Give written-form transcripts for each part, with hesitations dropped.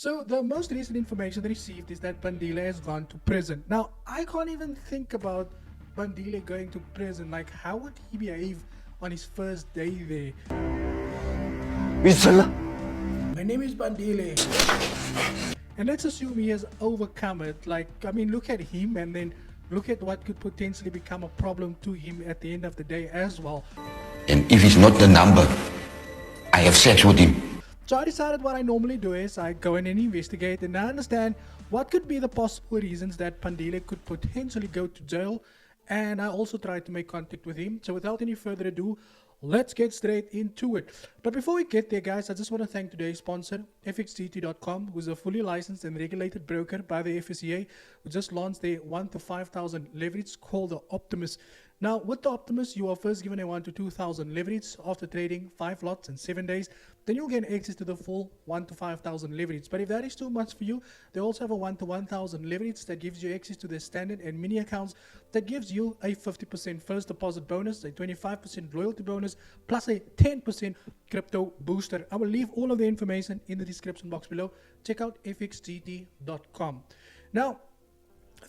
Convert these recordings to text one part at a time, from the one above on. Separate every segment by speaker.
Speaker 1: So the most recent information received is that Bandile has gone to prison. Now, I can't even think about Bandile going to prison. Like, how would he behave on his first day there? My name is Bandile. And let's assume he has overcome it. Like, I mean, look at him and then look at what could potentially become a problem to him at the end of the day as well.
Speaker 2: And if he's not the number, I have sex with him.
Speaker 1: So I decided what I normally do is I go in and investigate and I understand what could be the possible reasons that Bandile could potentially go to jail. And I also tried to make contact with him. So without any further ado, let's get straight into it. But before we get there, guys, I just want to thank today's sponsor, exgirlfriend, who's a fully licensed and regulated broker by the FSCA, who just launched their 1 to 5,000 leverage called the Optimus. Now, with the Optimus, you are first given a 1 to 2,000 leverage after trading 5 lots in 7 days. Then you'll gain access to the full 1 to 5,000 leverage. But if that is too much for you, they also have a 1 to 1,000 leverage that gives you access to their standard and mini accounts that gives you a 50% first deposit bonus, a 25% loyalty bonus, plus a 10% crypto booster. I will leave all of the information in the description box below. Check out fxgt.com. Now,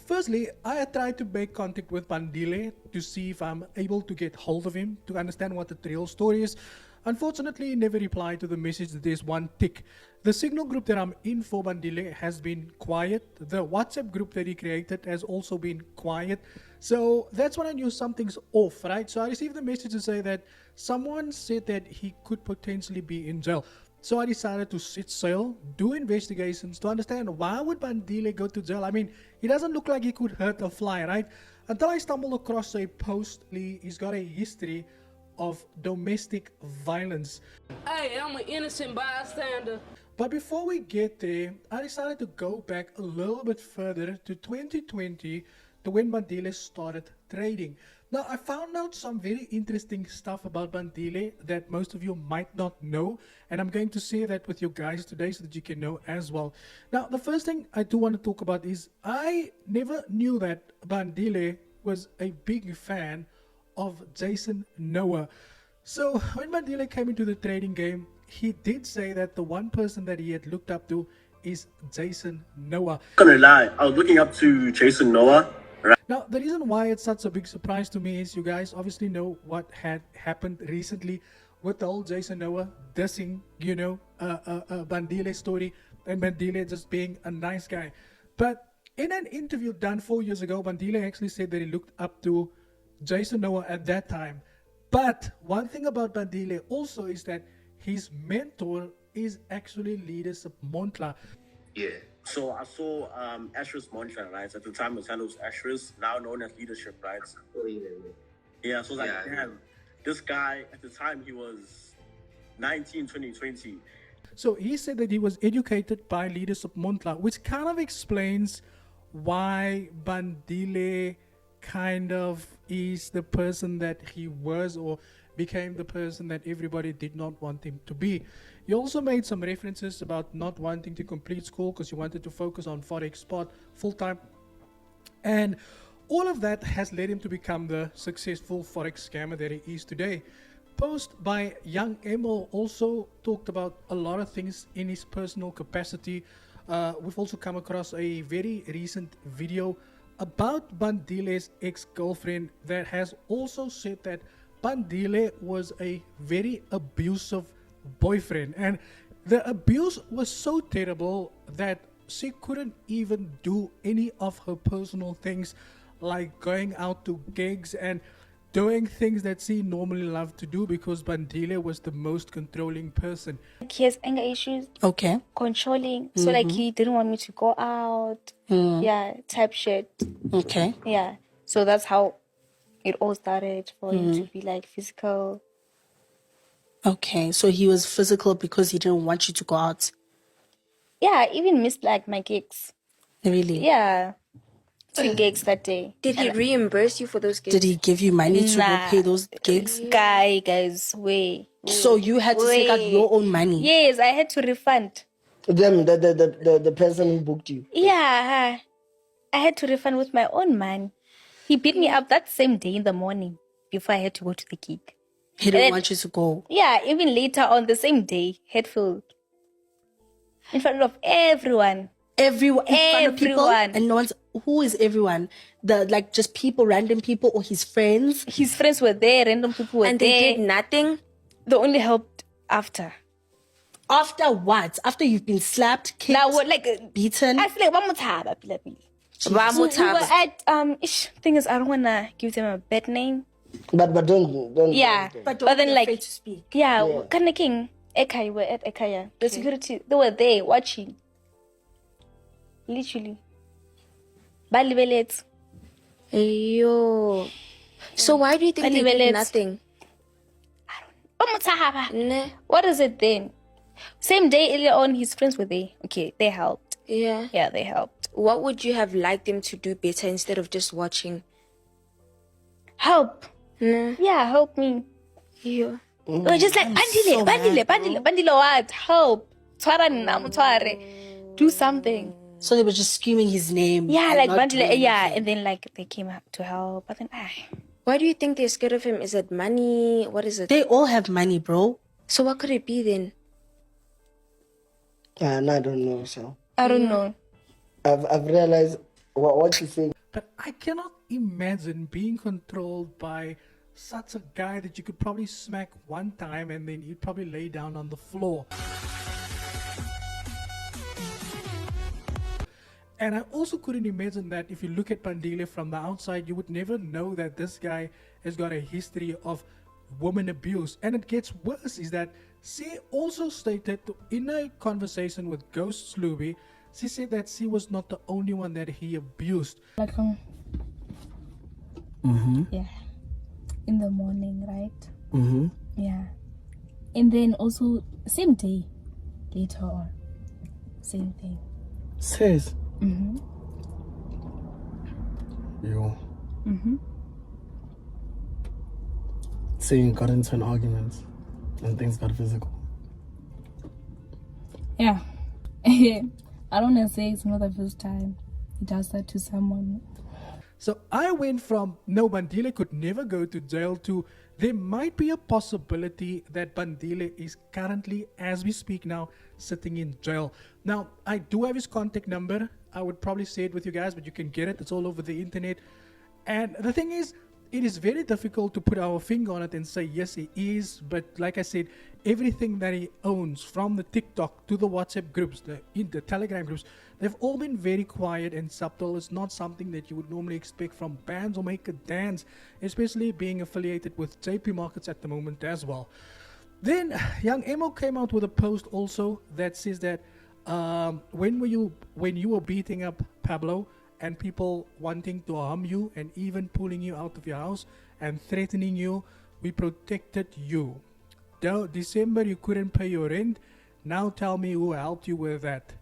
Speaker 1: firstly, I tried to make contact with Bandile to see if I'm able to get hold of him to understand what the real story is. Unfortunately, he never replied to the message that there's one tick. The signal group that I'm in for Bandile has been quiet. The WhatsApp group that he created has also been quiet. So that's when I knew something's off, right? So I received the message to say that someone said that he could potentially be in jail. So I decided to set sail, do investigations to understand why would Bandile go to jail. I mean, he doesn't look like he could hurt a fly, right? Until I stumbled across a post. He's got a history of domestic violence.
Speaker 3: Hey, I'm an innocent bystander.
Speaker 1: But before we get there, I decided to go back a little bit further to 2020 to when Bandile started trading. Now, I found out some very interesting stuff about Bandile that most of you might not know, and I'm going to share that with you guys today so that you can know as well. Now, the first thing I do want to talk about is I never knew that Bandile was a big fan of Jason Noah. So when Bandile came into the trading game, he did say that the one person that he had looked up to is Jason Noah.
Speaker 4: Not gonna lie, I was looking up to Jason Noah.
Speaker 1: Now, the reason why it's such a big surprise to me is you guys obviously know what had happened recently with the whole Jason Noah dissing, Bandile story and Bandile just being a nice guy. But in an interview done 4 years ago, Bandile actually said that he looked up to Jason Noah at that time. But one thing about Bandile also is that his mentor is actually Leaders of Montla.
Speaker 4: Yeah. So I saw Asher's Montreal, right? At the time, his handle was Asher's, now known as Leadership, right?
Speaker 5: Oh, yeah.
Speaker 4: Yeah, so I was like, damn, this guy, at the time, he was 19, 20.
Speaker 1: So he said that he was educated by Leaders of Montla, which kind of explains why Bandile kind of is the person that he was or became the person that everybody did not want him to be. He also made some references about not wanting to complete school because he wanted to focus on forex spot full-time. And all of that has led him to become the successful forex scammer that he is today. Post by young Emos also talked about a lot of things in his personal capacity. We've also come across a very recent video about Bandile's ex-girlfriend that has also said that Bandile was a very abusive boyfriend, and the abuse was so terrible that she couldn't even do any of her personal things like going out to gigs and doing things that she normally loved to do because Bandile was the most controlling person.
Speaker 6: He has anger issues.
Speaker 7: Okay.
Speaker 6: Controlling. So like he didn't want me to go out. Yeah, type shit.
Speaker 7: Okay.
Speaker 6: Yeah. So that's how it all started for him to be like physical.
Speaker 7: Okay. So he was physical because he didn't want you to go out.
Speaker 6: Yeah, I even missed like my gigs.
Speaker 7: Really?
Speaker 6: Yeah. 2 gigs that day.
Speaker 8: Did he reimburse you for those gigs?
Speaker 7: Did he give you money to go pay those gigs?
Speaker 6: Guys, way.
Speaker 7: So you had to take out your own money?
Speaker 6: Yes, I had to refund.
Speaker 5: Them, the person who booked you.
Speaker 6: Yeah, I had to refund with my own money. He beat me up that same day in the morning before I had to go to the gig.
Speaker 7: He didn't want you to go?
Speaker 6: Yeah, even later on the same day, Hatfield. In front of everyone.
Speaker 7: Everyone in front of people,
Speaker 6: Everyone.
Speaker 7: and no one's. Who is everyone? Just people, random people, or his friends?
Speaker 6: His friends were there, random people were
Speaker 8: And
Speaker 6: there.
Speaker 8: they did nothing?
Speaker 6: They only helped after.
Speaker 7: After what? After you've been slapped, kicked,
Speaker 6: Now, what, like,
Speaker 7: beaten?
Speaker 6: I feel like one more time. So we
Speaker 8: Vamutaba.
Speaker 6: were at thing is, I don't wanna give them a bad name.
Speaker 5: But don't.
Speaker 6: Yeah,
Speaker 7: But
Speaker 6: but
Speaker 7: don't
Speaker 6: then
Speaker 7: be
Speaker 6: like
Speaker 7: afraid to speak.
Speaker 6: yeah, Kana King, Eka, we were at Ekaya. The security, they were there watching. Literally. Balibelet.
Speaker 8: Yo. So why do you think they did nothing? Nah.
Speaker 6: What is it then? Same day earlier on, his friends were there. Okay, they helped.
Speaker 8: Yeah.
Speaker 6: Yeah, they helped.
Speaker 8: What would you have liked them to do better instead of just watching?
Speaker 6: Help.
Speaker 8: Nah.
Speaker 6: Yeah, help me.
Speaker 8: Yeah.
Speaker 6: Or just like, bandile, what? Help. Twara nna, mutware. Do something.
Speaker 7: So they were just screaming his name.
Speaker 6: Yeah,
Speaker 7: and
Speaker 6: like
Speaker 7: not
Speaker 6: bandile,
Speaker 7: doing
Speaker 6: yeah.
Speaker 7: anything.
Speaker 6: And then like they came up to help. But then,
Speaker 8: Why do you think they're scared of him? Is it money? What is it?
Speaker 7: They all have money, bro.
Speaker 8: So what could it be then?
Speaker 5: And I don't know. So
Speaker 6: I don't know.
Speaker 5: I've realized what you think.
Speaker 1: But I cannot imagine being controlled by such a guy that you could probably smack one time and then he'd probably lay down on the floor. And I also couldn't imagine that if you look at Bandile from the outside, you would never know that this guy has got a history of woman abuse. And it gets worse is that she also stated in a conversation with Ghost Slooby, she said that she was not the only one that he abused.
Speaker 6: Like, yeah. In the morning, right? Yeah. And then also, same day, later on, same thing.
Speaker 9: Says. Yo. Saying you got into an argument and things got physical.
Speaker 6: Yeah. I don't want to say it's not the first time he does that to someone.
Speaker 1: So I went from no, Bandile could never go to jail to there might be a possibility that Bandile is currently, as we speak now, sitting in jail. Now, I do have his contact number. I would probably say it with you guys, but you can get it. It's all over the internet. And the thing is, it is very difficult to put our finger on it and say, yes, he is. But like I said, everything that he owns, from the TikTok to the WhatsApp groups, the Telegram groups, they've all been very quiet and subtle. It's not something that you would normally expect from bands or make a dance, especially being affiliated with JP Markets at the moment as well. Then young Emo came out with a post also that says that when you were beating up Paballo and people wanting to harm you and even pulling you out of your house and threatening you, we protected you. December you couldn't pay your rent. Now tell me who helped you with that.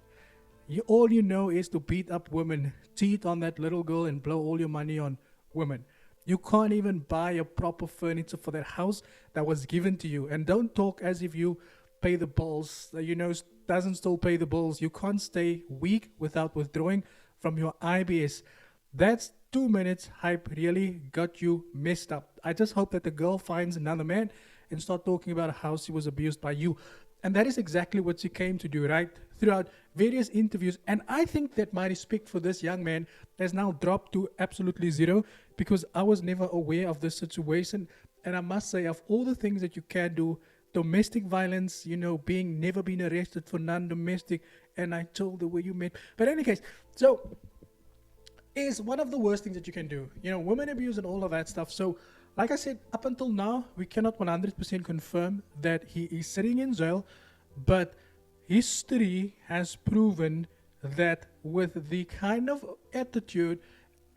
Speaker 1: All you know is to beat up women, cheat on that little girl and blow all your money on women. You can't even buy a proper furniture for that house that was given to you. And don't talk as if you pay the bills. Doesn't still pay the bills. You can't stay week without withdrawing from your IBS. That's 2 minutes hype really got you messed up. I just hope that the girl finds another man and start talking about how she was abused by you. And that is exactly what she came to do, right? Throughout various interviews. And I think that my respect for this young man has now dropped to absolutely zero because I was never aware of this situation. And I must say, of all the things that you can do, domestic violence, never being arrested for non-domestic, and I told the way you met. But in any case, so is one of the worst things that you can do. Women abuse and all of that stuff. So like I said, up until now, we cannot 100% confirm that he is sitting in jail, but history has proven that with the kind of attitude,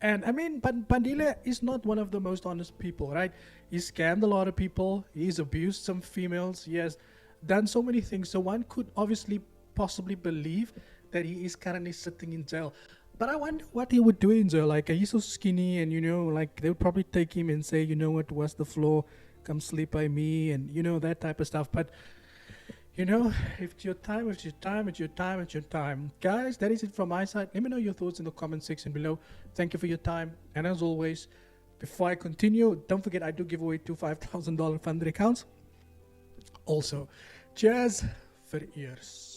Speaker 1: and I mean, Bandile is not one of the most honest people, right? He scammed a lot of people, he's abused some females, he has done so many things, so one could obviously possibly believe that he is currently sitting in jail. But I wonder what he would do in jail. Like, he's so skinny and, they would probably take him and say, what's the floor? Come sleep by me and, that type of stuff. But, if it's your time, it's your time, it's your time, it's your time. Guys, that is it from my side. Let me know your thoughts in the comment section below. Thank you for your time. And as always, before I continue, don't forget I do give away 2 $5,000 funded accounts. Also, cheers for ears.